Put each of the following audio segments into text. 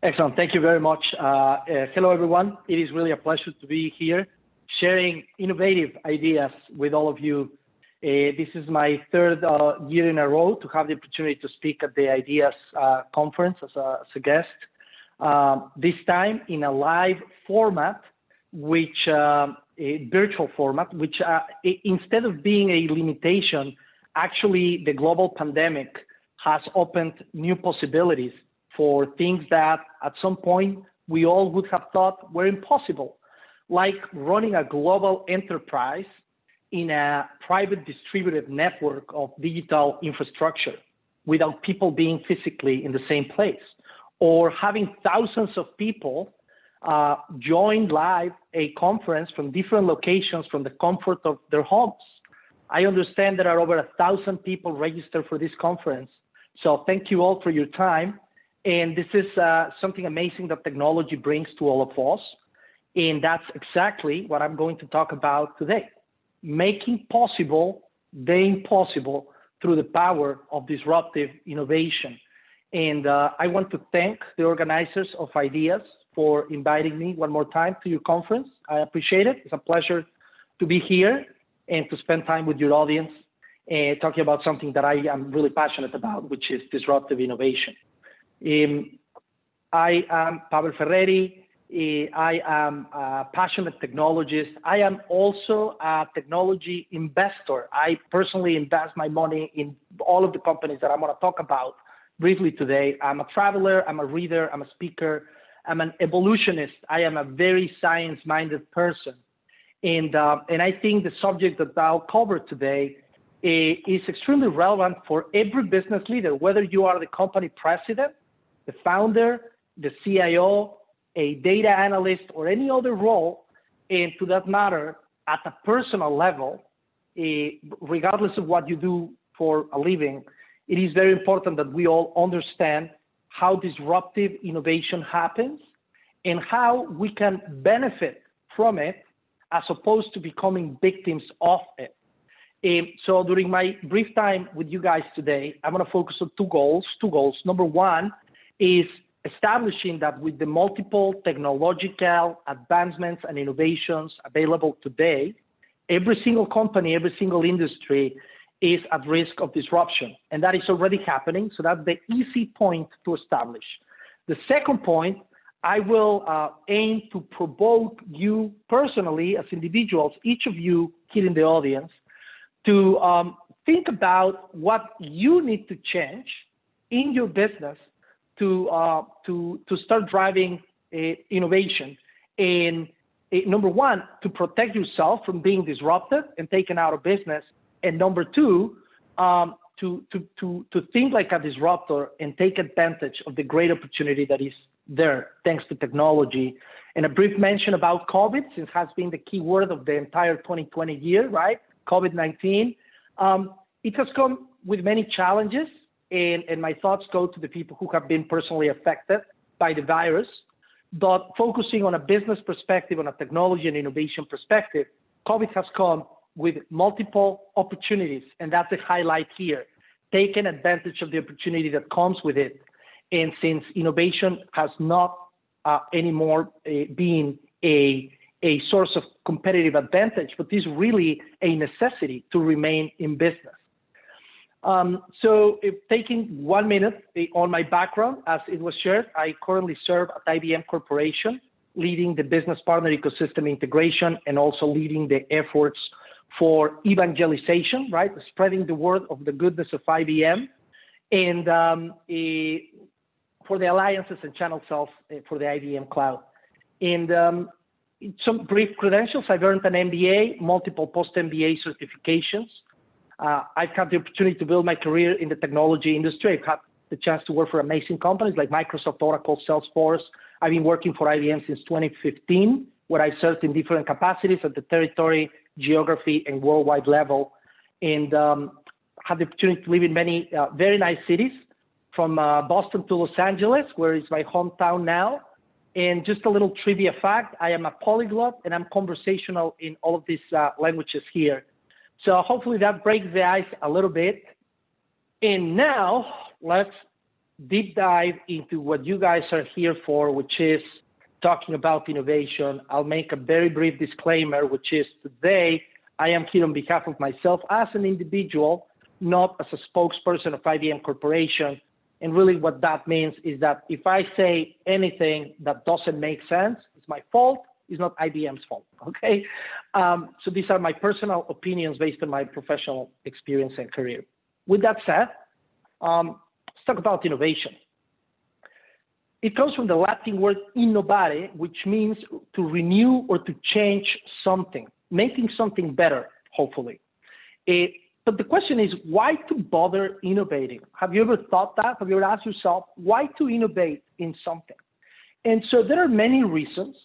Excellent. Thank you very much. Hello, everyone. It is really a pleasure to be here sharing innovative ideas with all of you. This is my third year in a row to have the opportunity to speak at the Ideas Conference as a guest. This time in a live format, which a virtual format, which instead of being a limitation, actually the global pandemic has opened new possibilities for things that at some point we all would have thought were impossible, like running a global enterprise in a private distributed network of digital infrastructure without people being physically in the same place, or having thousands of people join live a conference from different locations from the comfort of their homes. I understand there are over 1,000 people registered for this conference. So thank you all for your time. And this is something amazing that technology brings to all of us. And that's exactly what I'm going to talk about today. Making possible the impossible through the power of disruptive innovation. And I want to thank the organizers of Ideas for inviting me one more time to your conference. I appreciate it. It's a pleasure to be here and to spend time with your audience and talking about something that I am really passionate about, which is disruptive innovation. I am Pavel Ferreri. I am a passionate technologist. I am also a technology investor. I personally invest my money in all of the companies that I'm going to talk about briefly today. I'm a traveler, I'm a reader, I'm a speaker, I'm an evolutionist. I am a very science-minded person. And I think the subject that I'll cover today is extremely relevant for every business leader, whether you are the company president, the founder, the CIO, a data analyst, or any other role, and to that matter, at a personal level, regardless of what you do for a living, it is very important that we all understand how disruptive innovation happens and how we can benefit from it as opposed to becoming victims of it. So during my brief time with you guys today, I'm going to focus on two goals. Number one is establishing that with the multiple technological advancements and innovations available today, every single company, every single industry is at risk of disruption. And that is already happening. So that's the easy point to establish. The second point, I will aim to provoke you personally as individuals, each of you here in the audience, to think about what you need to change in your business to start driving innovation. And number one, to protect yourself from being disrupted and taken out of business. And number two, to think like a disruptor and take advantage of the great opportunity that is there thanks to technology. And a brief mention about COVID, since it has been the key word of the entire 2020 year, right? COVID-19. It has come with many challenges. And my thoughts go to the people who have been personally affected by the virus. But focusing on a business perspective, on a technology and innovation perspective, COVID has come with multiple opportunities, and that's the highlight here. Taking advantage of the opportunity that comes with it. And since innovation has not anymore been a source of competitive advantage, but is really a necessity to remain in business. So if taking 1 minute on my background, as it was shared, I currently serve at IBM Corporation, leading the business partner ecosystem integration and also leading the efforts for evangelization, right? Spreading the word of the goodness of IBM, and for the alliances and channel sales for the IBM Cloud. And some brief credentials: I've earned an MBA, multiple post-MBA certifications. I've had the opportunity to build my career in the technology industry. I've had the chance to work for amazing companies like Microsoft, Oracle, Salesforce. I've been working for IBM since 2015, where I served in different capacities at the territory, geography, and worldwide level. And had the opportunity to live in many very nice cities, from Boston to Los Angeles, where is my hometown now. And just a little trivia fact, I am a polyglot and I'm conversational in all of these languages here. So hopefully that breaks the ice a little bit. And now let's deep dive into what you guys are here for, which is talking about innovation, I'll make a very brief disclaimer, which is today I am here on behalf of myself as an individual, not as a spokesperson of IBM Corporation. And really what that means is that if I say anything that doesn't make sense, it's my fault, it's not IBM's fault, okay? So these are my personal opinions based on my professional experience and career. With that said, let's talk about innovation. It comes from the Latin word innovare, which means to renew or to change something, making something better, hopefully. But the question is, why to bother innovating? Have you ever thought that? Have you ever asked yourself, why to innovate in something? And so there are many reasons,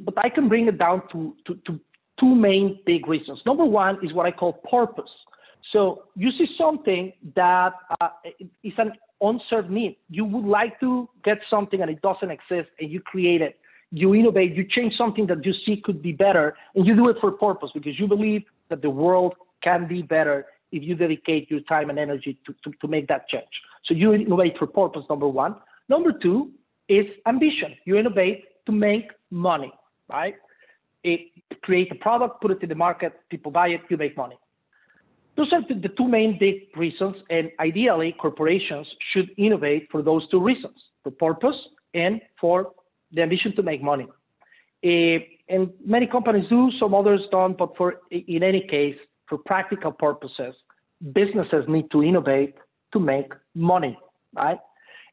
but I can bring it down to two main big reasons. Number one is what I call purpose. So you see something that is an unserved need. You would like to get something and it doesn't exist, and you create it. You innovate, you change something that you see could be better, and you do it for purpose because you believe that the world can be better if you dedicate your time and energy to make that change. So you innovate for purpose, number one. Number two is ambition. You innovate to make money, right? Create a product, put it in the market, people buy it, you make money. Those are the two main big reasons, and ideally corporations should innovate for those two reasons, for purpose and for the ambition to make money. And many companies do, some others don't, but in any case, for practical purposes, businesses need to innovate to make money, right?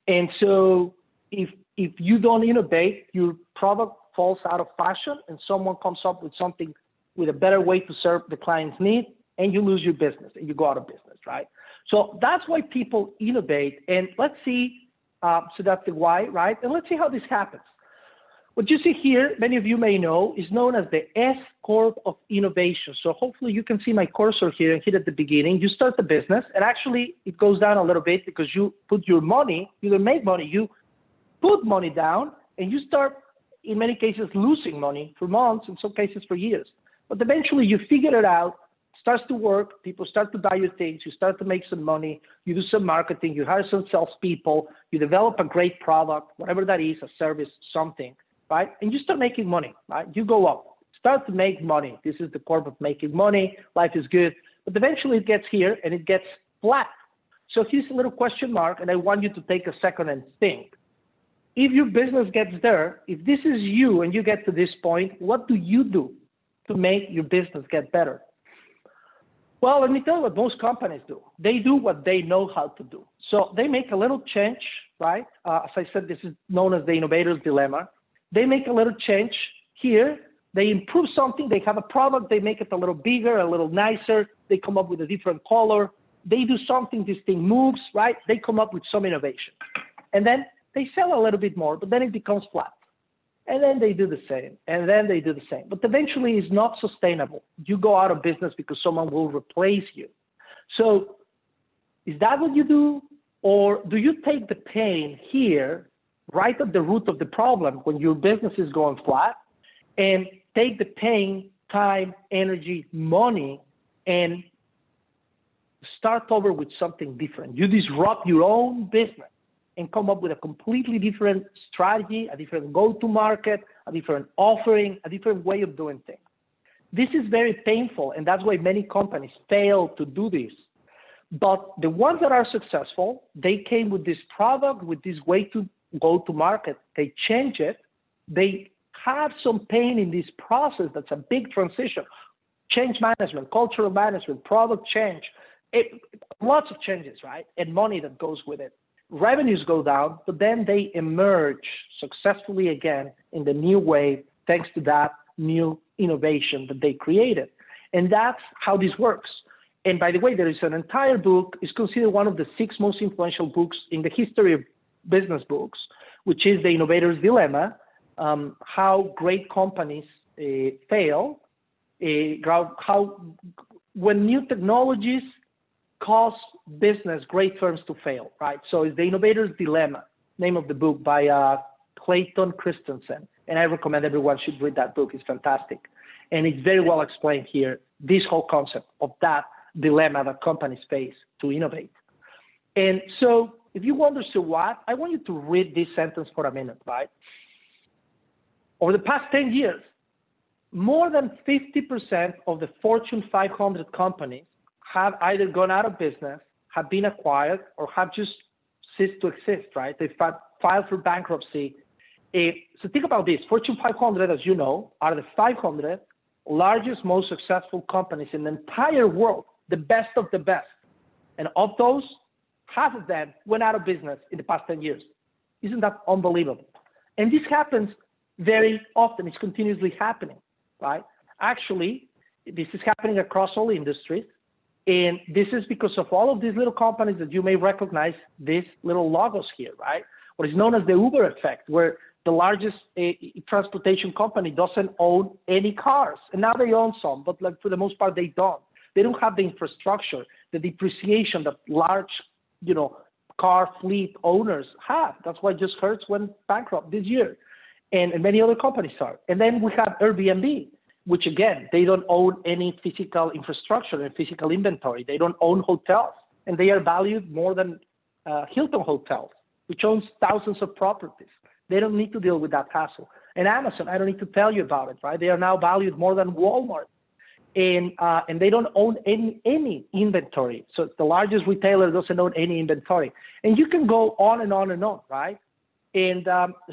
And so if you don't innovate, your product falls out of fashion and someone comes up with something with a better way to serve the client's need, and you lose your business and you go out of business, right? So that's why people innovate. And let's see, so that's the why, right? And let's see how this happens. What you see here, many of you may know, is known as the S Corp of innovation. So hopefully you can see my cursor here and hit at the beginning. You start the business, and actually it goes down a little bit because you put your money, you don't make money, you put money down, and you start, in many cases, losing money for months, in some cases for years. But eventually you figure it out, starts to work, people start to buy your things, you start to make some money, you do some marketing, you hire some salespeople, you develop a great product, whatever that is, a service, something, right? And you start making money, right? You go up, start to make money. This is the corp of making money, life is good. But eventually it gets here and it gets flat. So here's a little question mark, and I want you to take a second and think. If your business gets there, if this is you and you get to this point, what do you do to make your business get better? Well, let me tell you what most companies do. They do what they know how to do. So they make a little change, right? As I said, this is known as the innovator's dilemma. They make a little change here. They improve something. They have a product. They make it a little bigger, a little nicer. They come up with a different color. They do something. This thing moves, right? They come up with some innovation. And then they sell a little bit more, but then it becomes flat. And then they do the same, and then they do the same. But eventually it's not sustainable. You go out of business because someone will replace you. So is that what you do? Or do you take the pain here, right at the root of the problem when your business is going flat, and take the pain, time, energy, money, and start over with something different? You disrupt your own business and come up with a completely different strategy, a different go-to-market, a different offering, a different way of doing things. This is very painful, and that's why many companies fail to do this. But the ones that are successful, they came with this product, with this way to go to market. They change it. They have some pain in this process. That's a big transition. Change management, cultural management, product change, lots of changes, right? And money that goes with it. Revenues go down, but then they emerge successfully again in the new way, thanks to that new innovation that they created. And that's how this works. And by the way, there is an entire book, it's considered one of the 6 most influential books in the history of business books, which is The Innovator's Dilemma, how great companies fail, how when new technologies cause business, great firms to fail, right? So it's The Innovator's Dilemma, name of the book by Clayton Christensen. And I recommend everyone should read that book. It's fantastic. And it's very well explained here, this whole concept of that dilemma that companies face to innovate. And so if you wonder, so what? I want you to read this sentence for a minute, right? Over the past 10 years, more than 50% of the Fortune 500 companies have either gone out of business, have been acquired, or have just ceased to exist, right? They've filed for bankruptcy. So think about this. Fortune 500, as you know, are the 500 largest, most successful companies in the entire world, the best of the best. And of those, half of them went out of business in the past 10 years. Isn't that unbelievable? And this happens very often. It's continuously happening, right? Actually, this is happening across all industries. And this is because of all of these little companies that you may recognize, these little logos here, right? What is known as the Uber effect, where the largest transportation company doesn't own any cars. And now they own some, but like for the most part, they don't. They don't have the infrastructure, the depreciation that large, car fleet owners have. That's why just Hertz went bankrupt this year. And many other companies are. And then we have Airbnb, which again, they don't own any physical infrastructure and physical inventory. They don't own hotels, and they are valued more than Hilton Hotels, which owns thousands of properties. They don't need to deal with that hassle. And Amazon, I don't need to tell you about it, right? They are now valued more than Walmart. And they don't own any inventory. So the largest retailer doesn't own any inventory. And you can go on and on and on, right? And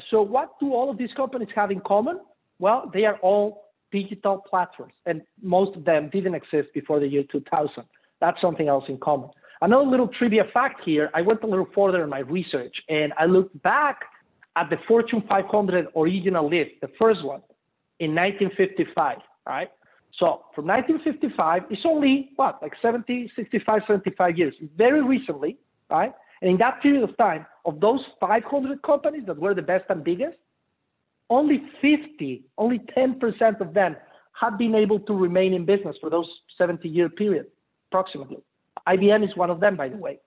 so what do all of these companies have in common? Well, they are all digital platforms, and most of them didn't exist before the year 2000. That's something else in common. Another little trivia fact here, I went a little further in my research, and I looked back at the Fortune 500 original list, the first one, in 1955, right? So from 1955, it's only, like 75 years. Very recently, right? And in that period of time, of those 500 companies that were the best and biggest, only 10% of them have been able to remain in business for those 70-year period, approximately. IBM is one of them, by the way.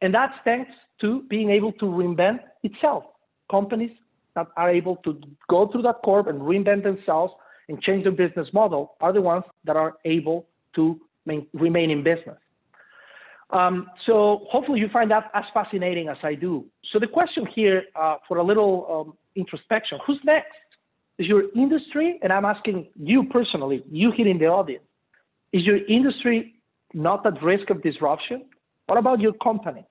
And that's thanks to being able to reinvent itself. Companies that are able to go through that curve and reinvent themselves and change their business model are the ones that are able to remain in business. So hopefully you find that as fascinating as I do. So the question here for a little introspection, who's next? Is your industry, and I'm asking you personally, you here in the audience, is your industry not at risk of disruption? What about your company?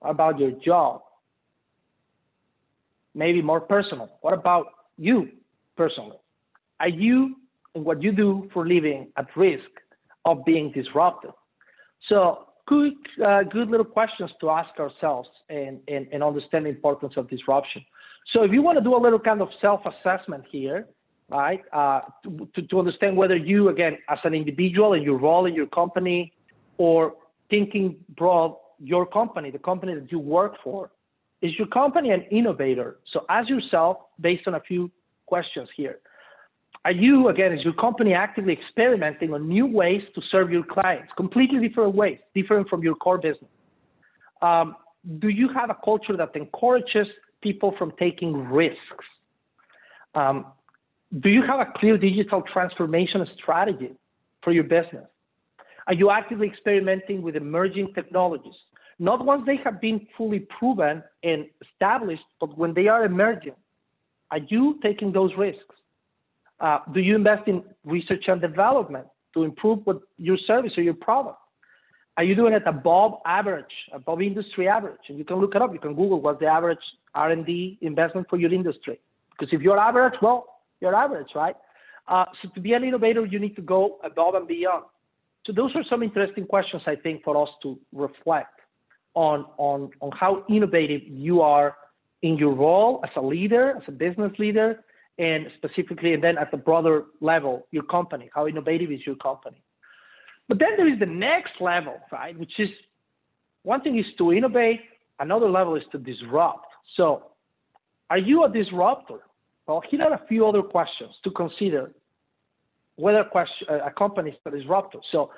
What about your job? Maybe more personal. What about you personally? Are you and what you do for living at risk of being disrupted? So good little questions to ask ourselves and understand the importance of disruption. So if you want to do a little kind of self-assessment here, right, to understand whether you, again, as an individual and your role in your company, or thinking broad, your company, the company that you work for, is your company an innovator? So ask yourself based on a few questions here. Are you, again, is your company actively experimenting on new ways to serve your clients, completely different ways, different from your core business? Do you have a culture that encourages people from taking risks? Do you have a clear digital transformation strategy for your business? Are you actively experimenting with emerging technologies? Not once they have been fully proven and established, but when they are emerging. Are you taking those risks? Do you invest in research and development to improve your service or your product? Are you doing it above average, above industry average? And you can look it up. You can Google what's the average R&D investment for your industry. Because if you're average, well, you're average, right? So to be an innovator, you need to go above and beyond. So those are some interesting questions, I think, for us to reflect on how innovative you are in your role as a leader, as a business leader, and specifically, and then at the broader level, your company, how innovative is your company. But then there is the next level, right, which is, one thing is to innovate, another level is to disrupt. So are you a disruptor? Well, here are a few other questions to consider whether a company is a disruptor. So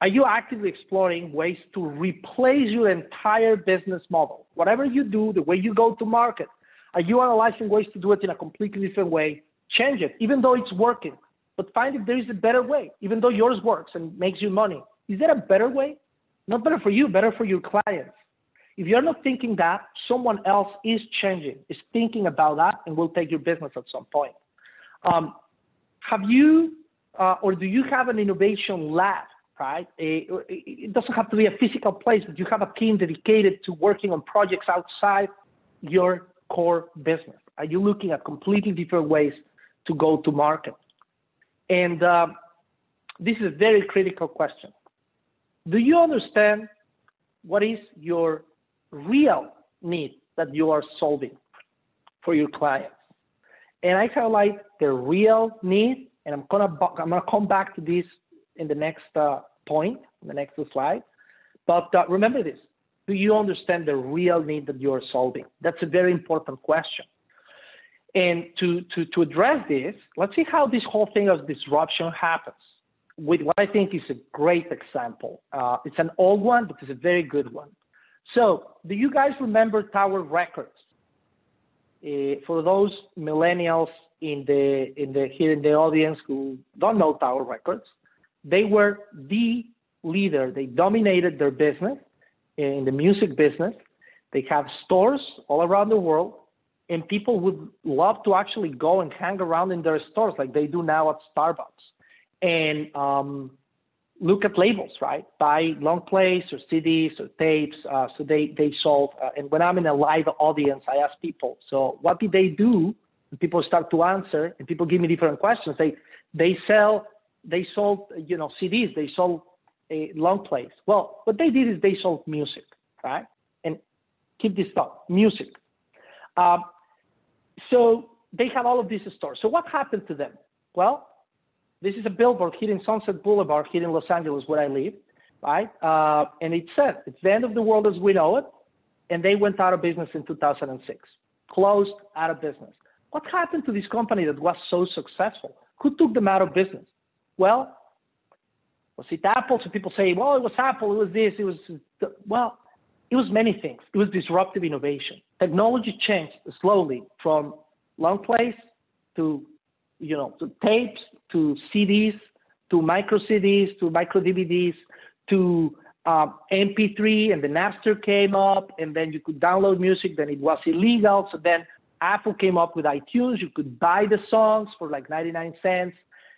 are you actively exploring ways to replace your entire business model? Whatever you do, the way you go to market, are you analyzing ways to do it in a completely different way? Change it, even though it's working, but find if there is a better way, even though yours works and makes you money. Is there a better way? Not better for you, better for your clients. If you're not thinking that, someone else is changing, is thinking about that, and will take your business at some point. Have you, or do you have an innovation lab, right? It doesn't have to be a physical place, but you have a team dedicated to working on projects outside your core business. Are you looking at completely different ways to go to market? And this is a very critical question. Do you understand what is your real need that you are solving for your clients? And I highlight the real need, and I'm gonna come back to this in the next point, in the next slide. But remember this: do you understand the real need that you are solving? That's a very important question. And to address this, let's see how this whole thing of disruption happens with what I think is a great example. It's an old one, but it's a very good one. So, do you guys remember Tower Records? For those millennials here in the audience who don't know Tower Records, they were the leader. They dominated their business in the music business. They have stores all around the world, and people would love to actually go and hang around in their stores like they do now at Starbucks, and look at labels, right? Buy long plays or CDs or tapes. So they sold. And when I'm in a live audience, I ask people, so what did they do? And people start to answer, and people give me different questions. They sold, CDs. They sold long plays. Well, what they did is they sold music, right? And keep this thought, music. So they have all of these stores. So what happened to them? Well, this is a billboard here in Sunset Boulevard, here in Los Angeles, where I live, right? And it said, it's the end of the world as we know it. And they went out of business in 2006, closed, out of business. What happened to this company that was so successful? Who took them out of business? Well, was it Apple? So people say, well, it was Apple, it was this, it was, well, it was many things. It was disruptive innovation. Technology changed slowly from long plays to tapes, to CDs, to micro CDs, to micro DVDs, to MP3, and the Napster came up, and then you could download music, then it was illegal. So then Apple came up with iTunes. You could buy the songs for like 99 cents.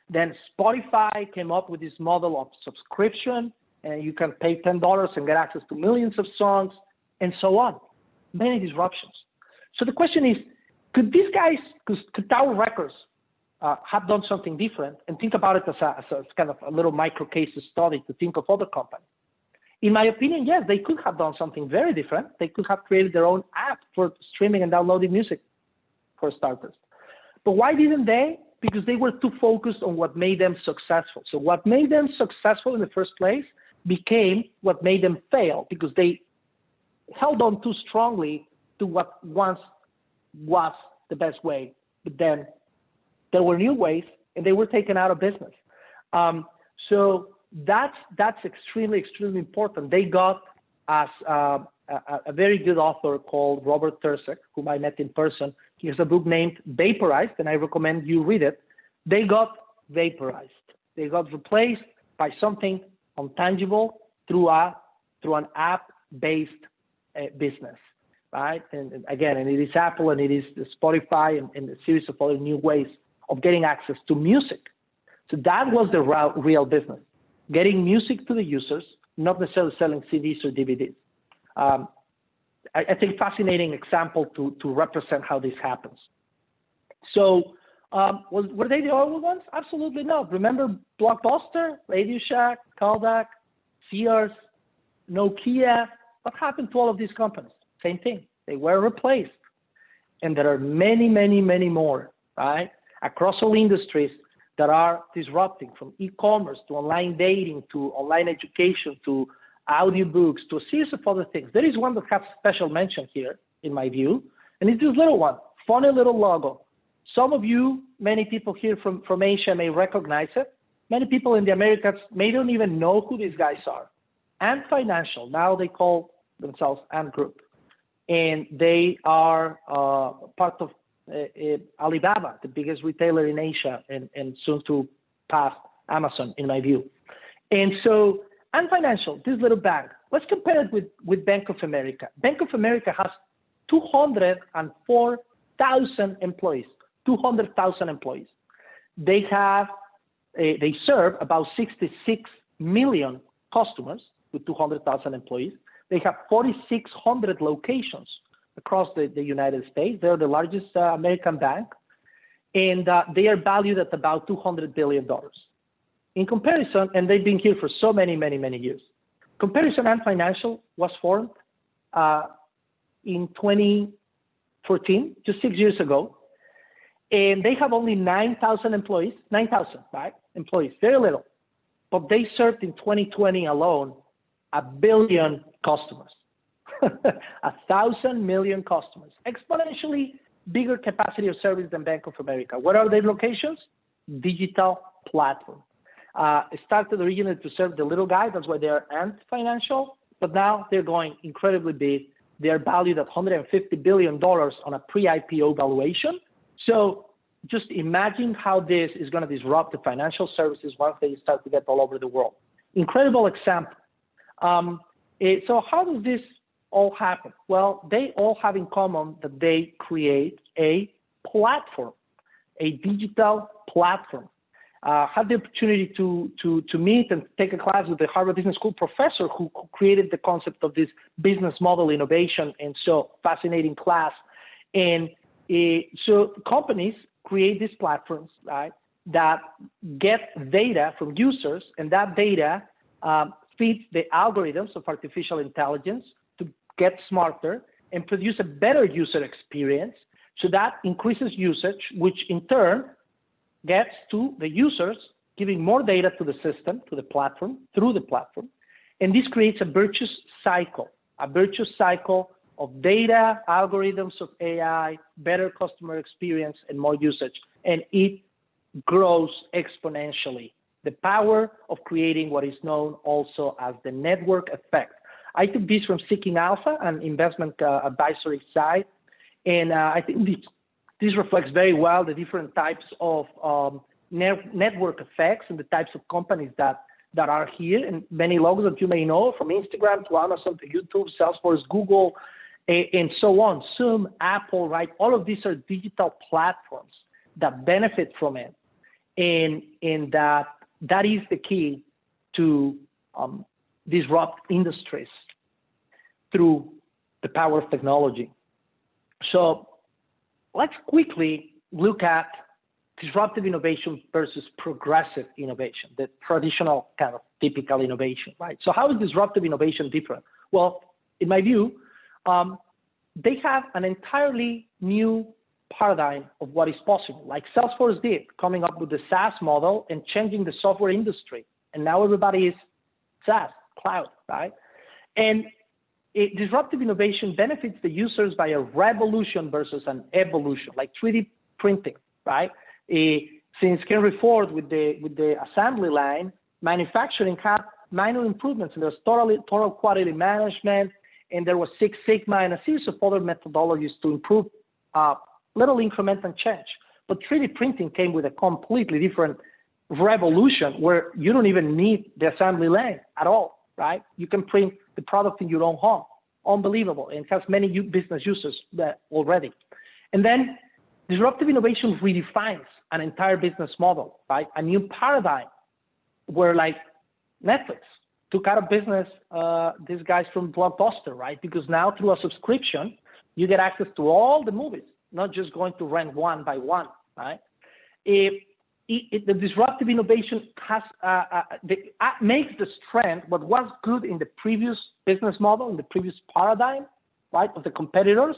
Then Spotify came up with this model of subscription, and you can pay $10 and get access to millions of songs, and so on. Many disruptions. So the question is, could these guys, could Tower Records have done something different? And think about it as kind of a little micro case study to think of other companies. In my opinion, yes, they could have done something very different. They could have created their own app for streaming and downloading music, for starters. But why didn't they? Because they were too focused on what made them successful. So what made them successful in the first place became what made them fail, because they held on too strongly to what once was the best way. But then there were new ways, and they were taken out of business. So that's extremely, extremely important. They got, as a very good author called Robert Terzek, whom I met in person. He has a book named Vaporized, and I recommend you read it. They got vaporized. They got replaced by something intangible through an app-based business, right? And again, and it is Apple, and it is Spotify, and a series of other new ways of getting access to music. So that was the real business, getting music to the users, not necessarily selling CDs or DVDs. I think fascinating example to represent how this happens. So were they the only ones? Absolutely not. Remember Blockbuster, Radio Shack, Kodak, Sears, Nokia? What happened to all of these companies? Same thing. They were replaced. And there are many, many, many more, right? Across all industries that are disrupting, from e-commerce to online dating to online education to audiobooks to a series of other things. There is one that has special mention here, in my view, and it's this little one, funny little logo. Some of you, many people here from Asia may recognize it. Many people in the Americas may don't even know who these guys are. Ant Financial, now they call themselves Ant Group. And they are part of Alibaba, the biggest retailer in Asia, and soon to pass Amazon, in my view. And so Ant Financial, this little bank, let's compare it with Bank of America. Bank of America has 204,000 employees, 200,000 employees. They serve about 66 million customers with 200,000 employees. They have 4,600 locations across the United States. They're the largest American bank, and they are valued at about $200 billion. In comparison, and they've been here for so many, many, many years. Comparison Ant Financial was formed in 2014, just 6 years ago, and they have only 9,000 employees, 9,000, right? Employees, very little. But they served in 2020 alone 1 billion customers, 1,000 million customers, exponentially bigger capacity of service than Bank of America. What are their locations? Digital platform. It started originally to serve the little guy, that's why they're Ant Financial, but now they're going incredibly big. They're valued at $150 billion on a pre-IPO valuation. So just imagine how this is going to disrupt the financial services once they start to get all over the world. Incredible example. So how does this all happen? Well, they all have in common that they create a platform, a digital platform. Had the opportunity to meet and take a class with the Harvard Business School professor who created the concept of this business model innovation, and so fascinating class. And so companies create these platforms, right, that get data from users, and that data feeds the algorithms of artificial intelligence to get smarter and produce a better user experience. So that increases usage, which in turn gets to the users, giving more data to the system, to the platform, through the platform. And this creates a virtuous cycle of data, algorithms of AI, better customer experience, and more usage. And it grows exponentially. The power of creating what is known also as the network effect. I took this from Seeking Alpha, an investment advisory side, and I think this reflects very well the different types of network effects and the types of companies that are here, and many logos that you may know, from Instagram to Amazon to YouTube, Salesforce, Google, and so on, Zoom, Apple, right? All of these are digital platforms that benefit from it, and that is the key to disrupt industries through the power of technology. So let's quickly look at disruptive innovation versus progressive innovation, the traditional kind of typical innovation, right? So how is disruptive innovation different? Well, in my view, they have an entirely new paradigm of what is possible, like Salesforce did, coming up with the SaaS model and changing the software industry. And now everybody is SaaS, cloud, right? And disruptive innovation benefits the users by a revolution versus an evolution, like 3D printing, right? Since Henry Ford with the assembly line, manufacturing had minor improvements, and there's total quality management, and there was Six Sigma and a series of other methodologies to improve little increment and change. But 3D printing came with a completely different revolution where you don't even need the assembly line at all, right? You can print the product in your own home. Unbelievable. And it has many business users already. And then disruptive innovation redefines an entire business model, right? A new paradigm where, like, Netflix took out of business these guys from Blockbuster, right? Because now through a subscription, you get access to all the movies, not just going to rent one by one, right? The disruptive innovation has makes the strength, what was good in the previous business model, in the previous paradigm, right, of the competitors,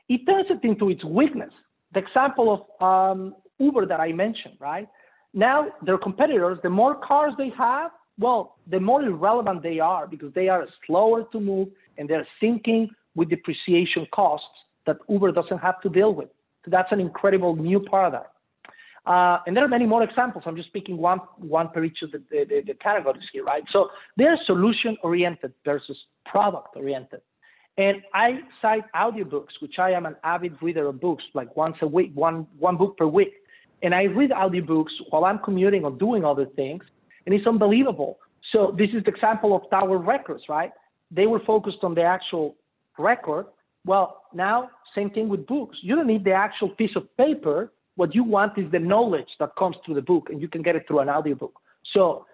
it turns it into its weakness. The example of Uber that I mentioned, right? Now their competitors, the more cars they have, well, the more irrelevant they are because they are slower to move and they're sinking with depreciation costs that Uber doesn't have to deal with. So that's an incredible new paradigm. And there are many more examples. I'm just picking one per each of the categories here, right? So they're solution-oriented versus product-oriented. And I cite audiobooks, which I am an avid reader of books, like once a week, one book per week. And I read audiobooks while I'm commuting or doing other things, and it's unbelievable. So this is the example of tower records, right? They were focused on the actual record. Well, now, same thing with books. You don't need the actual piece of paper. What you want is the knowledge that comes through the book, and you can get it through an audiobook. So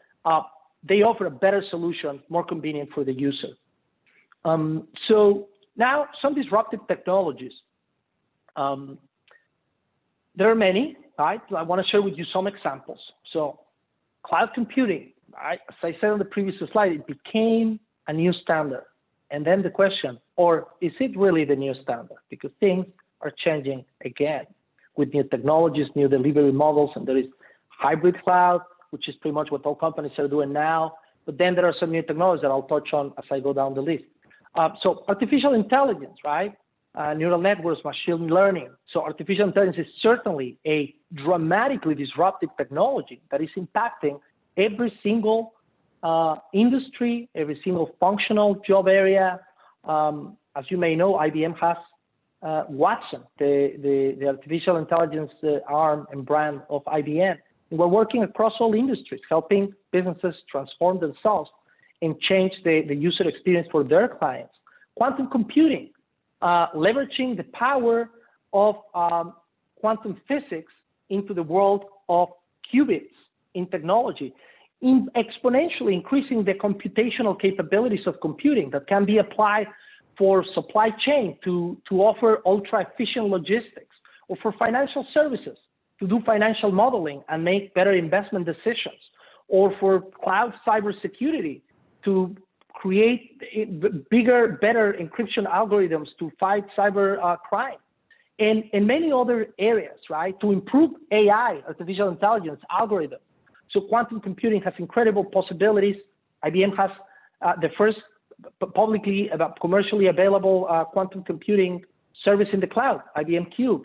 they offer a better solution, more convenient for the user. So now, some disruptive technologies. There are many, right? I want to share with you some examples. So cloud computing, right? As I said on the previous slide, it became a new standard. And then the question, or is it really the new standard? Because things are changing again with new technologies, new delivery models, and there is hybrid cloud, which is pretty much what all companies are doing now. But then there are some new technologies that I'll touch on as I go down the list. So artificial intelligence, right? Neural networks, machine learning. So artificial intelligence is certainly a dramatically disruptive technology that is impacting every single industry, every single functional job area. As you may know, IBM has Watson, the artificial intelligence arm and brand of IBM. And we're working across all industries, helping businesses transform themselves and change the user experience for their clients. Quantum computing, leveraging the power of quantum physics into the world of qubits in technology, exponentially increasing the computational capabilities of computing that can be applied for supply chain to offer ultra-efficient logistics, or for financial services to do financial modeling and make better investment decisions, or for cloud cybersecurity to create bigger, better encryption algorithms to fight cyber crime, and many other areas, right, to improve AI, artificial intelligence, algorithms. So quantum computing has incredible possibilities. IBM has the first publicly commercially available quantum computing service in the cloud, IBM Cube.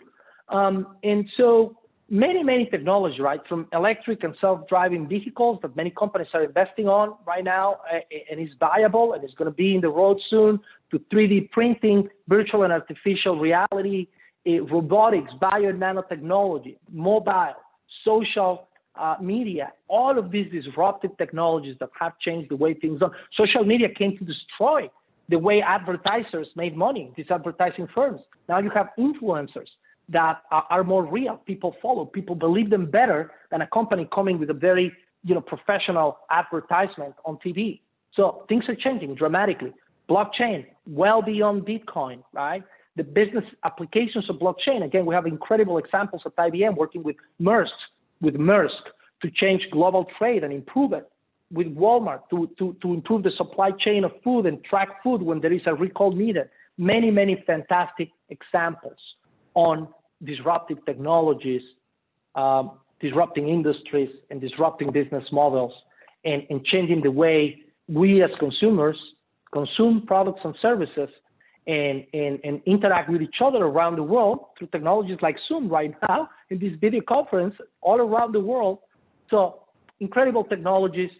And so many technologies, right, from electric and self-driving vehicles that many companies are investing on right now, and is viable and is going to be in the road soon, to 3D printing, virtual and artificial reality, robotics, bio and nanotechnology, mobile, social media, all of these disruptive technologies that have changed the way things are. Social media came to destroy the way advertisers made money, these advertising firms. Now you have influencers that are more real. People follow, people believe them better than a company coming with a very, professional advertisement on TV. So things are changing dramatically. Blockchain, well beyond Bitcoin, right? The business applications of blockchain. Again, we have incredible examples at IBM working with Maersk to change global trade and improve it. With Walmart to improve the supply chain of food and track food when there is a recall needed. Many fantastic examples on disruptive technologies, disrupting industries and disrupting business models, and changing the way we as consumers consume products and services and interact with each other around the world through technologies like Zoom right now in this video conference all around the world. So incredible technologies.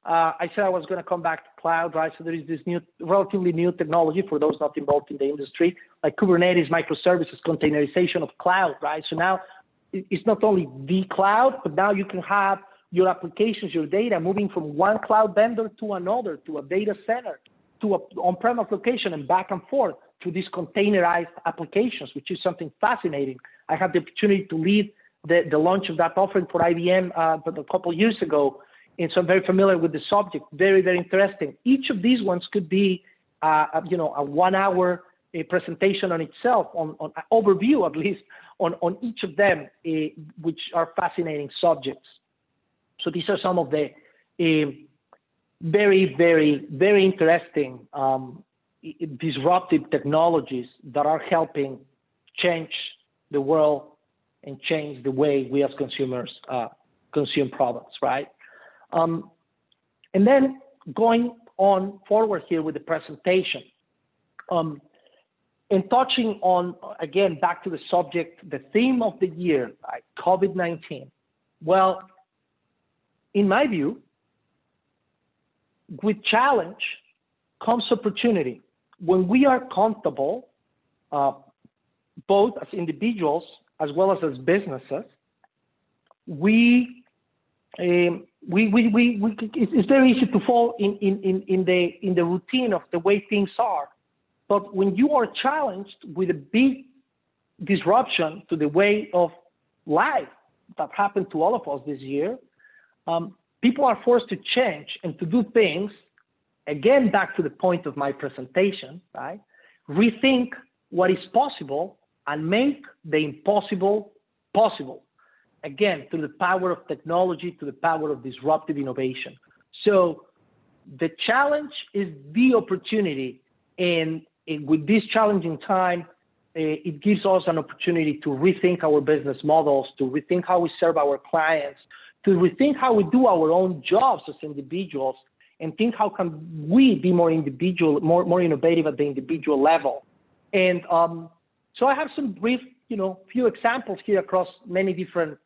I said I was going to come back to cloud, right? So there is this relatively new technology for those not involved in the industry, like Kubernetes, microservices, containerization of cloud, right? So now it's not only the cloud, but now you can have your applications, your data moving from one cloud vendor to another, to a data center, to an on-premise location, and back and forth to these containerized applications, which is something fascinating. I had the opportunity to lead the launch of that offering for IBM but a couple of years ago, and so I'm very familiar with the subject. Very interesting. Each of these ones could be, a 1 hour presentation on itself, on an overview at least, on each of them, which are fascinating subjects. So these are some of the very interesting disruptive technologies that are helping change the world and change the way we as consumers consume products, right? And then going on forward here with the presentation, and touching on, again, back to the subject, the theme of the year, right, COVID-19. Well, in my view, with challenge comes opportunity. When we are comfortable, both as individuals as well as businesses, we it's very easy to fall in the routine of the way things are. But when you are challenged with a big disruption to the way of life that happened to all of us this year, people are forced to change and to do things, again, back to the point of my presentation, right? Rethink what is possible and make the impossible possible. Again, through the power of technology, to the power of disruptive innovation. So the challenge is the opportunity, and with this challenging time, it gives us an opportunity to rethink our business models, to rethink how we serve our clients, to rethink how we do our own jobs as individuals, and think how can we be more individual, more innovative at the individual level. And so I have some brief, few examples here across many different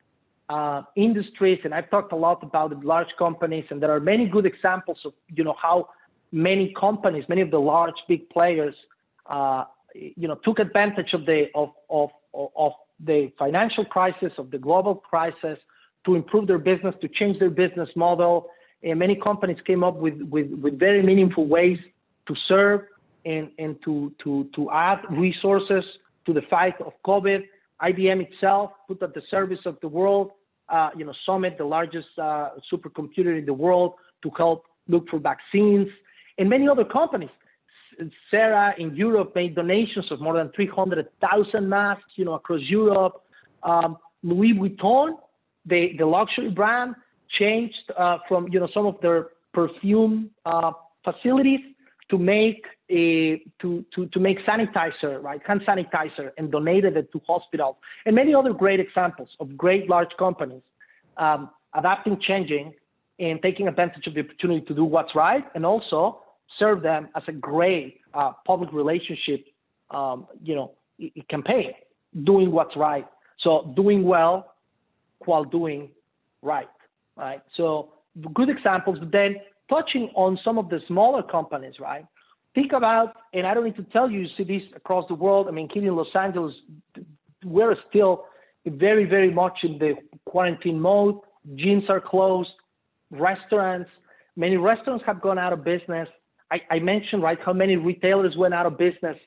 industries, and I've talked a lot about the large companies, and there are many good examples of, how many companies, many of the large big players, took advantage of the financial crisis, of the global crisis, to improve their business, to change their business model. And many companies came up with very meaningful ways to serve and to add resources to the fight of COVID. IBM itself put at the service of the world, Summit, the largest supercomputer in the world, to help look for vaccines, and many other companies. Sarah in Europe made donations of more than 300,000 masks, across Europe. Louis Vuitton, the luxury brand, changed from some of their perfume facilities to make sanitizer, right, hand sanitizer, and donated it to hospitals. And many other great examples of great large companies adapting, changing, and taking advantage of the opportunity to do what's right, and also serve them as a great public relationship, campaign, doing what's right. So doing well while doing right. So good examples. But then touching on some of the smaller companies, right? Think about, and I don't need to tell you, you see this across the world. I mean, here in Los Angeles, we're still very, very much in the quarantine mode. Gyms are closed, restaurants. Many restaurants have gone out of business. I mentioned, right, how many retailers went out of business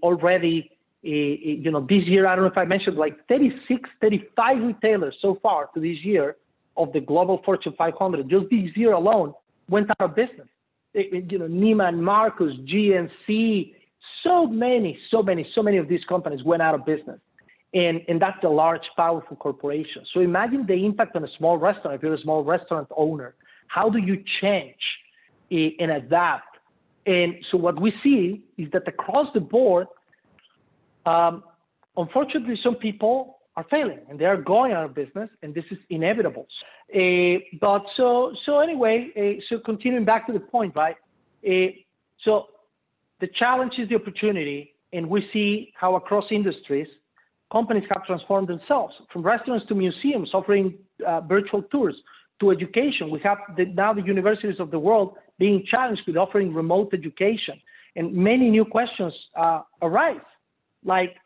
already. This year, I don't know if I mentioned, like 36, 35 retailers so far to this year of the global Fortune 500. Just this year alone went out of business. Neiman Marcus, GNC, so many of these companies went out of business. And that's a large, powerful corporation. So imagine the impact on a small restaurant. If you're a small restaurant owner, how do you change and adapt? And so what we see is that across the board, unfortunately, some people are failing and they are going out of business, and this is inevitable. But so anyway, so continuing back to the point, right? So the challenge is the opportunity, and we see how across industries, companies have transformed themselves, from restaurants to museums offering virtual tours, to education. We have now the universities of the world being challenged with offering remote education, and many new questions arise. Like,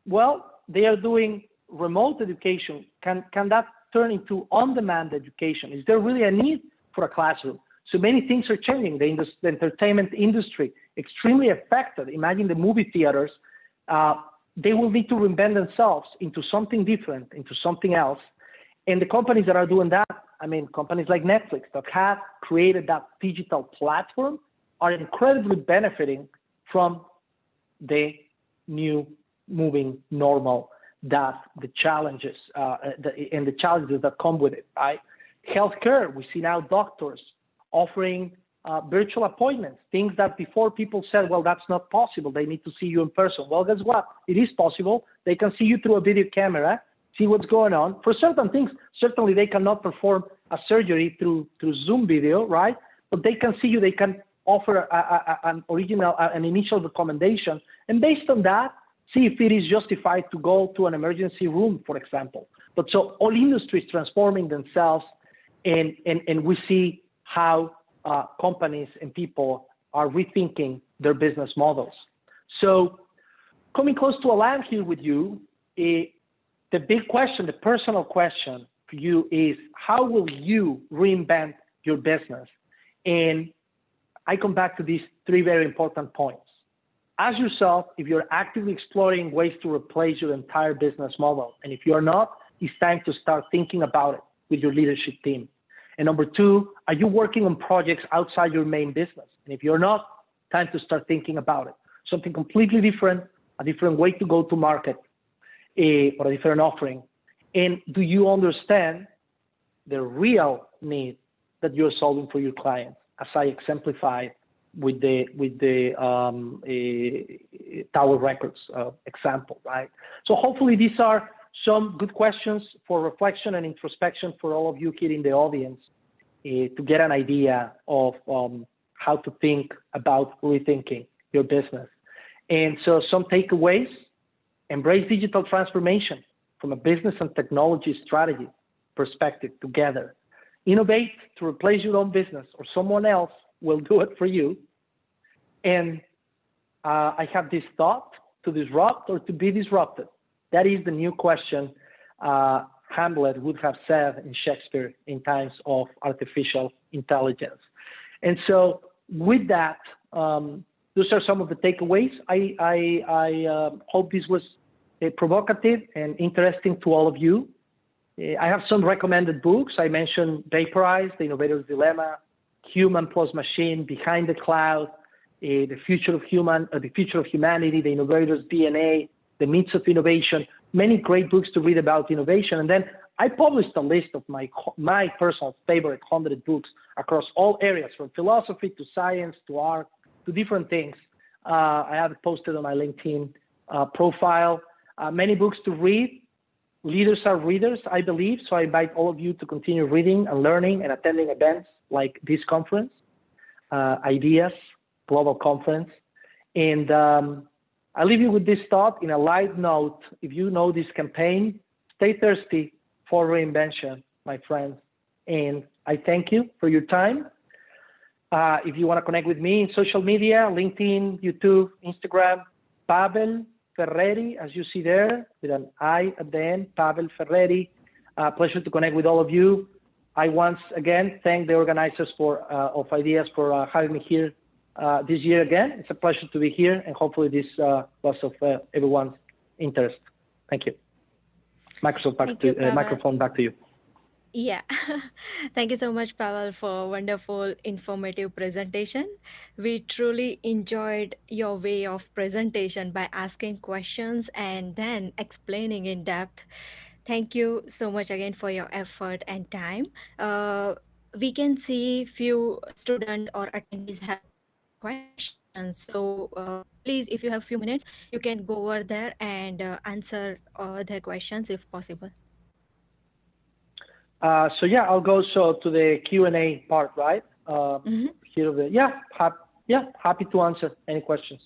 well, they are doing remote education. Can that turn into on-demand education? Is there really a need for a classroom? So many things are changing. The entertainment industry, extremely affected. Imagine the movie theaters. They will need to reinvent themselves into something different, into something else. And the companies that are doing that, I mean, companies like Netflix that have created that digital platform, are incredibly benefiting from the new moving normal, that the challenges and the challenges that come with it, right? Healthcare, we see now doctors offering virtual appointments, things that before people said, well, that's not possible. They need to see you in person. Well, guess what? It is possible. They can see you through a video camera, see what's going on. For certain things, certainly they cannot perform a surgery through Zoom video, right? But they can see you. They can offer an initial recommendation, and based on that, see if it is justified to go to an emergency room, for example. But so all industries transforming themselves, and we see how companies and people are rethinking their business models. So coming close to a land here with you, the big question, the personal question you is how will you reinvent your business? And I come back to these three very important points. Ask yourself if you're actively exploring ways to replace your entire business model. And if you're not, it's time to start thinking about it with your leadership team. And number two, are you working on projects outside your main business? And if you're not, time to start thinking about it. Something completely different, a different way to go to market, or a different offering. And do you understand the real need that you're solving for your clients, as I exemplified with the Tower Records example, right? So hopefully these are some good questions for reflection and introspection for all of you here in the audience to get an idea of how to think about rethinking your business. And so some takeaways: embrace digital transformation from a business and technology strategy perspective together. Innovate to replace your own business, or someone else will do it for you. And I have this thought: to disrupt or to be disrupted. That is the new question Hamlet would have said in Shakespeare in times of artificial intelligence. And so with that, those are some of the takeaways. I hope this was provocative and interesting to all of you. I have some recommended books. I mentioned Vaporize, The Innovator's Dilemma, Human plus Machine, Behind the Cloud, The Future of Humanity, The Innovator's DNA, The Myths of Innovation, many great books to read about innovation. And then I published a list of my personal favorite 100 books across all areas, from philosophy to science to art to different things. I have it posted on my LinkedIn profile. Many books to read. Leaders are readers, I believe. So I invite all of you to continue reading and learning and attending events like this conference, Ideas Global Conference. And I leave you with this thought in a light note. If you know this campaign, stay thirsty for reinvention, my friends. And I thank you for your time. If you want to connect with me in social media, LinkedIn, YouTube, Instagram, Pavel Ferreri, as you see there, with an I at the end, Pavel Ferreri. Pleasure to connect with all of you. I once again thank the organizers of Ideas for having me here this year again. It's a pleasure to be here, and hopefully this was of everyone's interest. Thank you. Microphone back to you. Yeah, thank you so much, Pavel, for wonderful, informative presentation. We truly enjoyed your way of presentation by asking questions and then explaining in depth. Thank you so much again for your effort and time. Uh, we can see few students or attendees have questions. So please, if you have few minutes, you can go over there and answer their questions if possible. So yeah, I'll go to the Q&A part, right? Happy to answer any questions.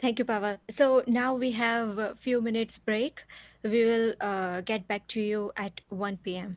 Thank you, Pavel. So now we have a few minutes break. We will get back to you at 1 p.m.